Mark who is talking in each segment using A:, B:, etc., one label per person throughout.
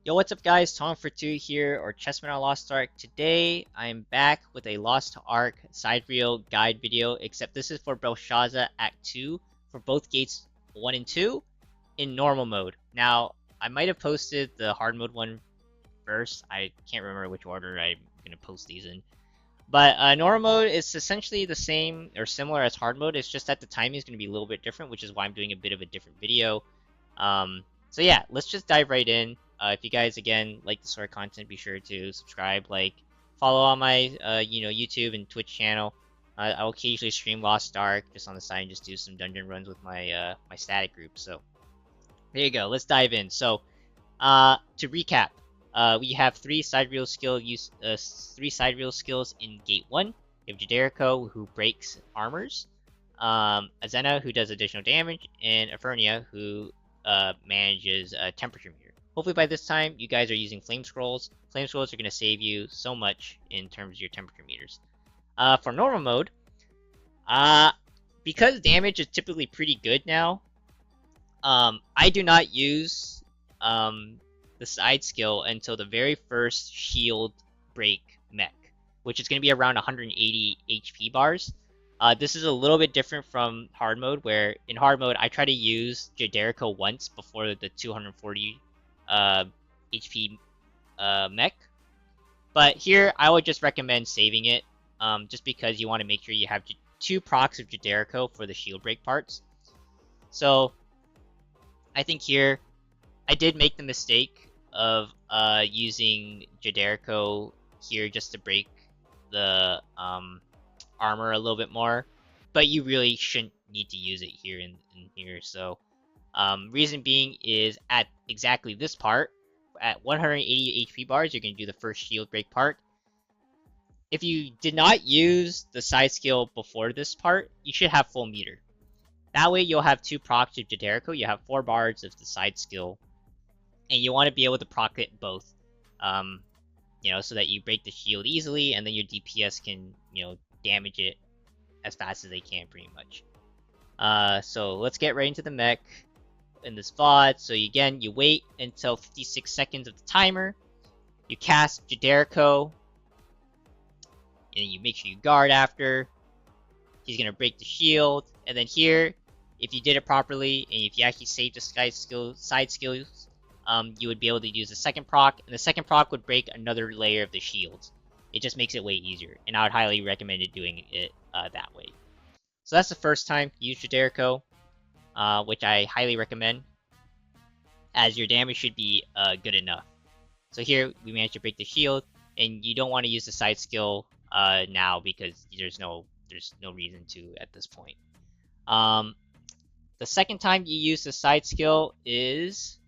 A: Yo, what's up guys? Tom for 2 here, or Chessman on Lost Ark. Today, I'm back with a Lost Ark Sidereal guide video, except this is for Brelshaza Act 2 for both gates 1 and 2 in normal mode. Now, I might have posted the hard mode one first. I can't remember which order I'm going to post these in. But normal mode is essentially the same or similar as hard mode. It's just that the timing is going to be a little bit different, which is why I'm doing a bit of a different video. So yeah, let's just dive right in. If you guys again like this sort of content, be sure to subscribe, follow on my YouTube and Twitch channel. I will occasionally stream Lost Ark just on the side and just do some dungeon runs with my my static group. So there you go. Let's dive in. So to recap, we have three sidereal skills in Gate 1. We have Jaderico, who breaks armors, Azena, who does additional damage, and Afernia, who manages a temperature meter. Hopefully by this time you guys are using flame scrolls. Flame scrolls are going to save you so much in terms of your temperature meters. For normal mode, because damage is typically pretty good now, I do not use the side skill until the very first shield break mech, which is going to be around 180 HP bars. This is a little bit different from hard mode, where in hard mode I try to use Jaderico once before the 240 HP mech. But here I would just recommend saving it, just because you want to make sure you have two procs of Jaderico for the shield break parts. So I think here I did make the mistake of using Jaderico here just to break the armor a little bit more, but you really shouldn't need to use it here in here. So reason being is at exactly this part, at 180 HP bars, you're going to do the first shield break part. If you did not use the side skill before this part, you should have full meter. That way you'll have two procs of Jaderico, you have 4 bars of the side skill, and you want to be able to proc it both, so that you break the shield easily, and then your DPS can, damage it as fast as they can, pretty much. So let's get right into the mech in this VOD. So again, you wait until 56 seconds of the timer, you cast Jaderico, and you make sure you guard after. He's gonna break the shield, and then here, if you did it properly, and if you actually saved the side skills, you would be able to use the second proc, and the second proc would break another layer of the shields. It just makes it way easier, and I would highly recommend doing it that way. So that's the first time you use Jaderico, which I highly recommend, as your damage should be good enough. So here, we managed to break the shield, and you don't want to use the side skill now, because there's no reason to at this point. The second time you use the side skill is...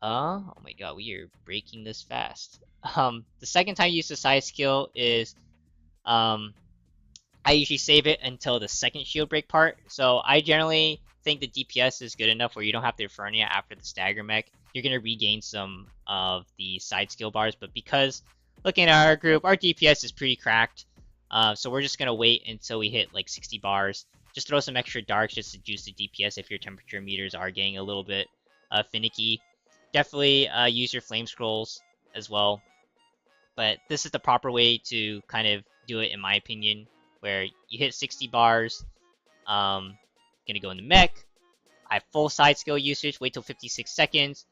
A: oh my god, we are breaking this fast. The second time you use the side skill is... I usually save it until the second shield break part. So I generally think the DPS is good enough where you don't have the Afernia after the stagger mech. You're going to regain some of the side skill bars, but because looking at our group, our DPS is pretty cracked. So we're just going to wait until we hit like 60 bars. Just throw some extra darks just to juice the DPS if your temperature meters are getting a little bit finicky. Definitely use your flame scrolls as well. But this is the proper way to kind of do it, in my opinion, where you hit 60 bars. Gonna go in the mech. I have full side skill usage. Wait till 56 seconds.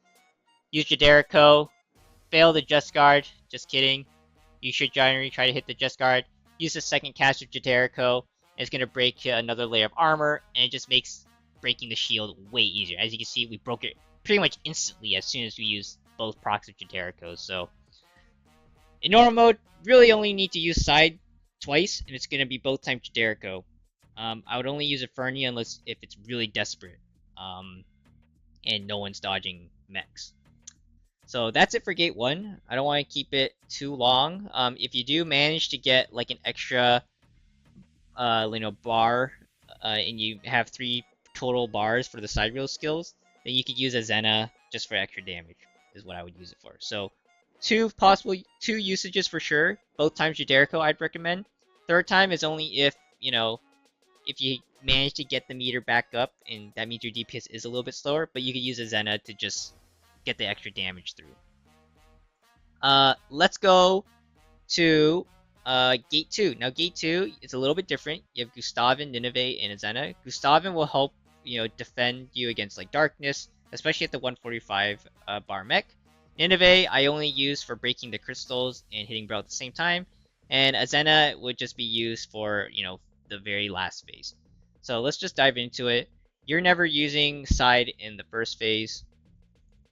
A: Use Jaderico. Fail the Just Guard. Just kidding. You should generally try to hit the Just Guard. Use the second cast of Jaderico. And it's gonna break another layer of armor, and it just makes breaking the shield way easier. As you can see, we broke it pretty much instantly as soon as we used both procs of Jaderico. So in normal mode, really only need to use side twice, and it's going to be both times Jaderico. I would only use Afernia unless if it's really desperate, and no one's dodging mechs. So that's it for Gate 1. I don't want to keep it too long. If you do manage to get like an extra bar, and you have 3 total bars for the sidereal skills, then you could use Azena just for extra damage, is what I would use it for. So two usages for sure. Both times Jaderico I'd recommend. Third time is only if, if you manage to get the meter back up, and that means your DPS is a little bit slower, but you could use Azena to just get the extra damage through. Let's go to Gate 2. Now, Gate 2 is a little bit different. You have Gustavin, Nineveh, and Azena. Gustavin will help, defend you against, like, darkness, especially at the 145 bar mech. Nineveh, I only use for breaking the crystals and hitting Brel at the same time. And Azena would just be used for, the very last phase. So let's just dive into it. You're never using Side in the first phase.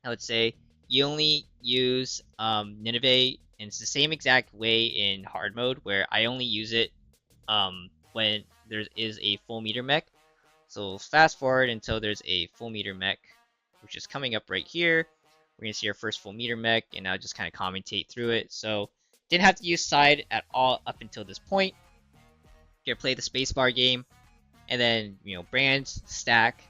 A: I would say you only use Nineveh, and it's the same exact way in hard mode where I only use it when there is a full meter mech. So fast forward until there's a full meter mech, which is coming up right here. We're gonna see our first full meter mech, and I'll just kind of commentate through it. So didn't have to use Side at all up until this point. You're gonna play the spacebar game, and then brands stack.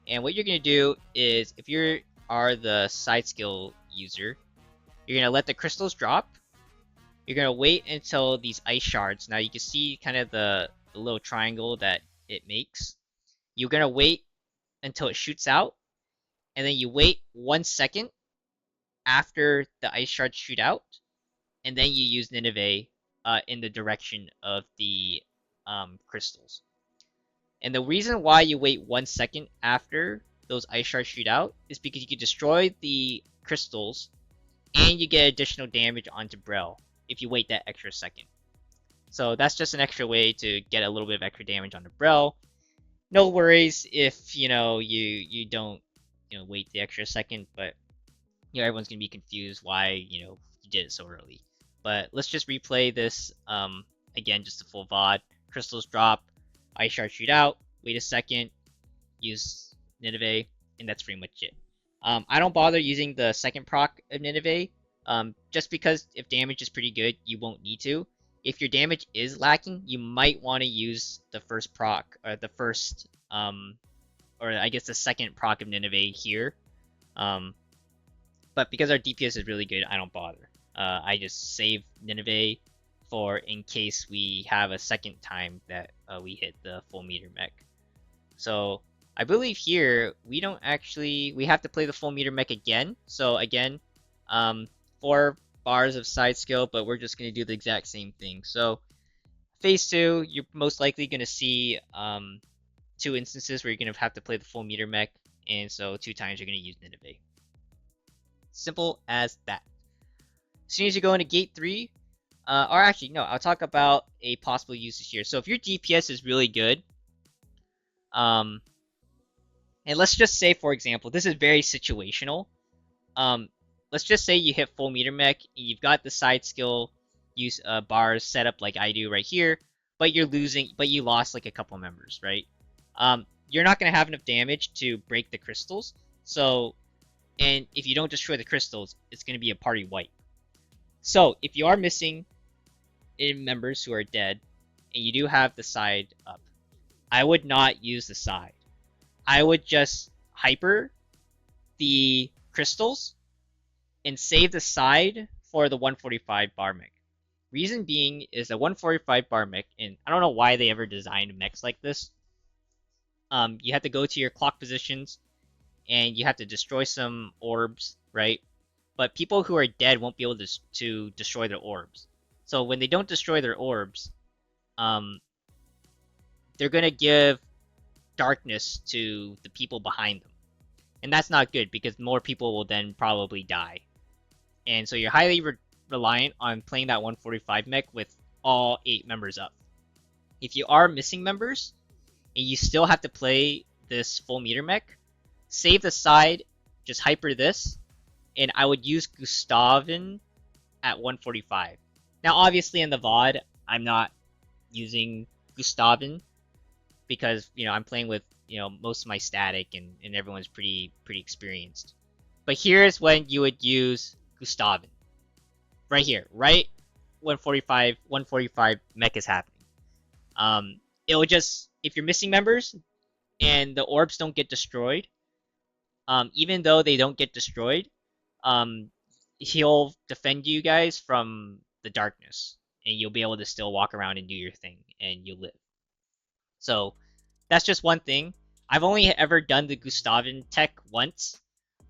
A: And what you're gonna do is, if you are the side skill user, you're gonna let the crystals drop. You're gonna wait until these ice shards. Now you can see kind of the little triangle that it makes. You're gonna wait until it shoots out, and then you wait 1 second after the ice shards shoot out, and then you use Nineveh in the direction of the crystals. And the reason why you wait 1 second after those ice shards shoot out is because you can destroy the crystals and you get additional damage onto Brel if you wait that extra second. So that's just an extra way to get a little bit of extra damage onto Brel. No worries if you don't wait the extra second, but everyone's gonna be confused why you did it so early. But let's just replay this again, just a full VOD. Crystals drop, ice shard shoot out, wait a second, use Nineveh, and that's pretty much it. I don't bother using the second proc of Nineveh, just because if damage is pretty good, you won't need to. If your damage is lacking, you might want to use the first proc, or the first, or I guess the second proc of Nineveh here. But because our DPS is really good, I don't bother. I just save Nineveh for in case we have a second time that we hit the full meter mech. So I believe here we have to play the full meter mech again. So again, 4 bars of side skill, but we're just gonna do the exact same thing. So phase 2, you're most likely gonna see 2 instances where you're gonna have to play the full meter mech, and so 2 times you're gonna use Nineveh. Simple as that. As soon as you go into gate 3, or actually, no, I'll talk about a possible usage here. So if your DPS is really good, and let's just say, for example, this is very situational. Let's just say you hit full meter mech, and you've got the side skill use bars set up like I do right here, but you lost like a couple members, right? You're not gonna have enough damage to break the crystals. So, and if you don't destroy the crystals, it's gonna be a party wipe. So if you are missing members who are dead, and you do have the side up, I would not use the side. I would just hyper the crystals and save the side for the 145 bar mech. Reason being is the 145 bar mech, and I don't know why they ever designed mechs like this. You have to go to your clock positions, and you have to destroy some orbs, right? But people who are dead won't be able to destroy their orbs. So when they don't destroy their orbs, they're gonna give darkness to the people behind them, and that's not good because more people will then probably die. And so you're highly reliant on playing that 145 mech with all 8 members up. If you are missing members and you still have to play this full meter mech, save the side, just hyper this, and I would use Gustavin at 145. Now, obviously, in the VOD, I'm not using Gustavin because I'm playing with most of my static and everyone's pretty experienced. But here's when you would use Gustavin. Right here, right when 145 mech is happening. It will just, if you're missing members and the orbs don't get destroyed, even though they don't get destroyed, he'll defend you guys from the darkness, and you'll be able to still walk around and do your thing, and you'll live. So that's just one thing. I've only ever done the Gustavin tech once,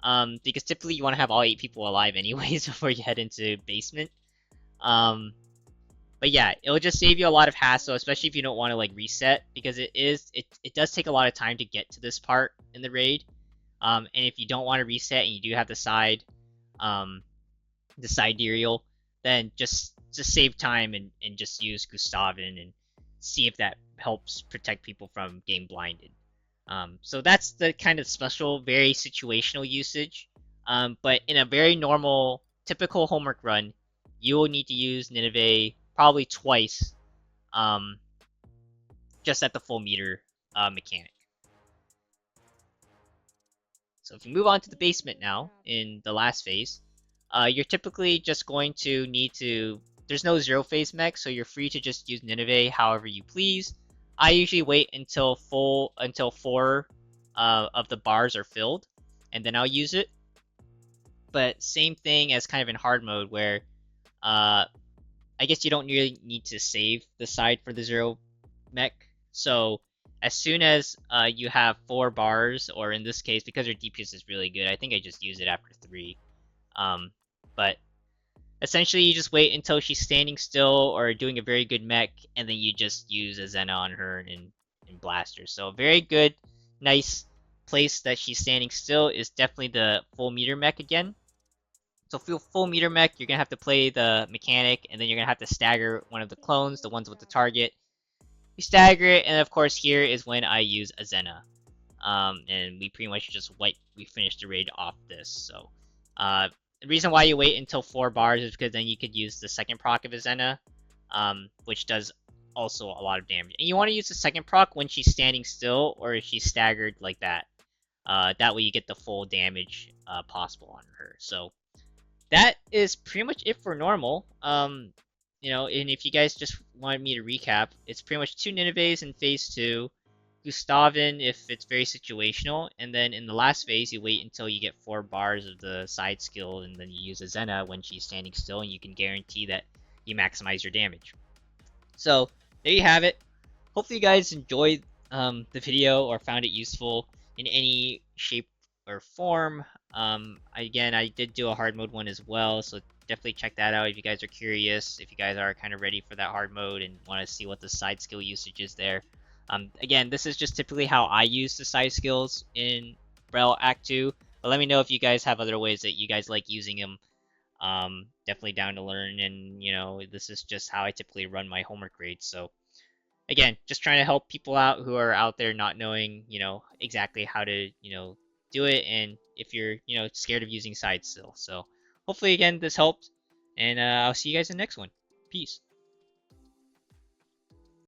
A: because typically you want to have all 8 people alive anyways before you head into basement. Um, but yeah, it'll just save you a lot of hassle, especially if you don't want to like reset, because it does take a lot of time to get to this part in the raid. And if you don't want to reset and you do have the Sidereal, then just save time and just use Gustavin and see if that helps protect people from getting blinded. So that's the kind of special, very situational usage. But in a very normal, typical homework run, you will need to use Nineveh probably twice, um, just at the full meter mechanic. So if you move on to the basement now, in the last phase, you're typically just going to need to... There's no zero phase mech, so you're free to just use Nineveh however you please. I usually wait until 4 of the bars are filled, and then I'll use it. But same thing as kind of in hard mode, where I guess you don't really need to save the side for the zero mech. So as soon as you have 4 bars, or in this case, because your DPS is really good, I think I just use it after 3. But essentially, you just wait until she's standing still or doing a very good mech, and then you just use a Zena on her and blast her. So a very good, nice place that she's standing still is definitely the full meter mech again. So full meter mech, you're gonna have to play the mechanic, and then you're gonna have to stagger one of the clones, the ones with the target. You stagger it, and of course here is when I use Azena. And we pretty much just we finished the raid off this. So the reason why you wait until 4 bars is because then you could use the second proc of Azena, which does also a lot of damage. And you want to use the second proc when she's standing still or if she's staggered like that. That way you get the full damage possible on her. So that is pretty much it for normal. You know, and if you guys just wanted me to recap, it's pretty much 2 Ninevehs in phase 2, Gustavin if it's very situational, and then in the last phase you wait until you get 4 bars of the side skill, and then you use Azena when she's standing still, and you can guarantee that you maximize your damage. So there you have it. Hopefully you guys enjoyed the video or found it useful in any shape or form. Again, I did do a hard mode one as well, so definitely check that out if you guys are curious, if you guys are kind of ready for that hard mode and want to see what the side skill usage is there. Again, this is just typically how I use the side skills in Brel Act 2, but let me know if you guys have other ways that you guys like using them. Definitely down to learn, and you know, this is just how I typically run my homework grades. So again, just trying to help people out who are out there not knowing, you know, exactly how to, you know, do it, and if you're, you know, scared of using side still. So hopefully again this helped, and I'll see you guys in the next one. Peace.